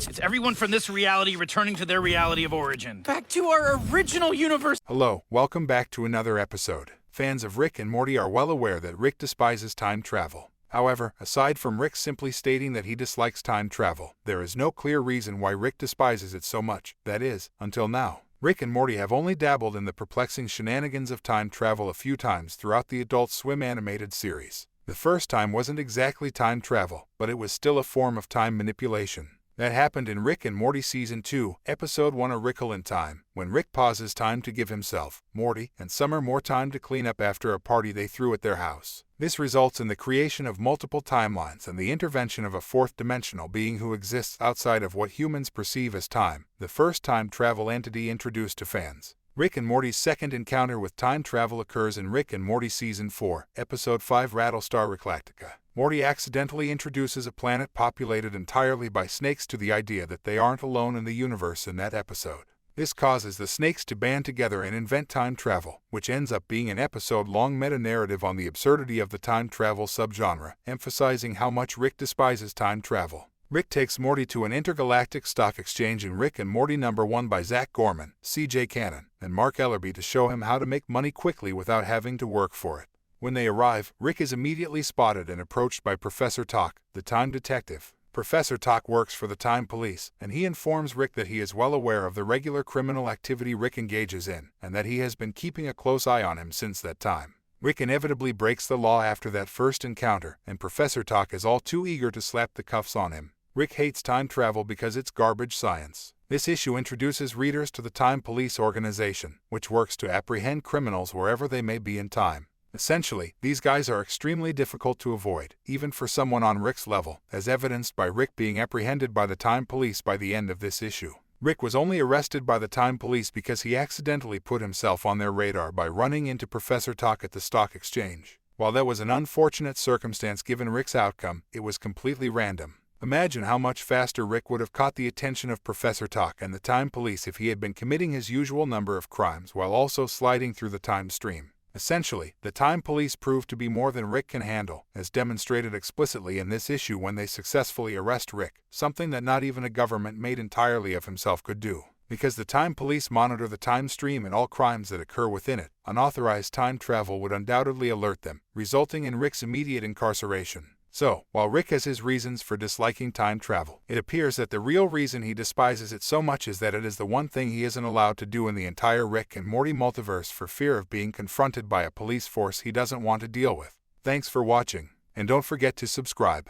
What? It's everyone from this reality returning to their reality of origin. Back to our original universe. Hello, welcome back to another episode. Fans of Rick and Morty are well aware that Rick despises time travel. However, aside from Rick simply stating that he dislikes time travel, there is no clear reason why Rick despises it so much. That is, until now. Rick and Morty have only dabbled in the perplexing shenanigans of time travel a few times throughout the Adult Swim animated series. The first time wasn't exactly time travel, but it was still a form of time manipulation. That happened in Rick and Morty Season 2, Episode 1, A Wrinkle in Time, when Rick pauses time to give himself, Morty, and Summer more time to clean up after a party they threw at their house. This results in the creation of multiple timelines and the intervention of a fourth-dimensional being who exists outside of what humans perceive as time, the first time travel entity introduced to fans. Rick and Morty's second encounter with time travel occurs in Rick and Morty Season 4, Episode 5, Rattlestar Galactica. Morty accidentally introduces a planet populated entirely by snakes to the idea that they aren't alone in the universe in that episode. This causes the snakes to band together and invent time travel, which ends up being an episode-long meta-narrative on the absurdity of the time travel subgenre, emphasizing how much Rick despises time travel. Rick takes Morty to an intergalactic stock exchange in Rick and Morty #1 by Zach Gorman, C.J. Cannon, and Mark Ellerby to show him how to make money quickly without having to work for it. When they arrive, Rick is immediately spotted and approached by Professor Talk, the time detective. Professor Talk works for the time police, and he informs Rick that he is well aware of the regular criminal activity Rick engages in, and that he has been keeping a close eye on him since that time. Rick inevitably breaks the law after that first encounter, and Professor Talk is all too eager to slap the cuffs on him. Rick hates time travel because it's garbage science. This issue introduces readers to the Time Police organization, which works to apprehend criminals wherever they may be in time. Essentially, these guys are extremely difficult to avoid, even for someone on Rick's level, as evidenced by Rick being apprehended by the Time Police by the end of this issue. Rick was only arrested by the Time Police because he accidentally put himself on their radar by running into Professor Talk at the stock exchange. While that was an unfortunate circumstance given Rick's outcome, it was completely random. Imagine how much faster Rick would have caught the attention of Professor Talk and the Time Police if he had been committing his usual number of crimes while also sliding through the time stream. Essentially, the Time Police proved to be more than Rick can handle, as demonstrated explicitly in this issue when they successfully arrest Rick, something that not even a government made entirely of himself could do. Because the Time Police monitor the time stream and all crimes that occur within it, unauthorized time travel would undoubtedly alert them, resulting in Rick's immediate incarceration. So, while Rick has his reasons for disliking time travel, it appears that the real reason he despises it so much is that it is the one thing he isn't allowed to do in the entire Rick and Morty multiverse for fear of being confronted by a police force he doesn't want to deal with. Thanks for watching, and don't forget to subscribe.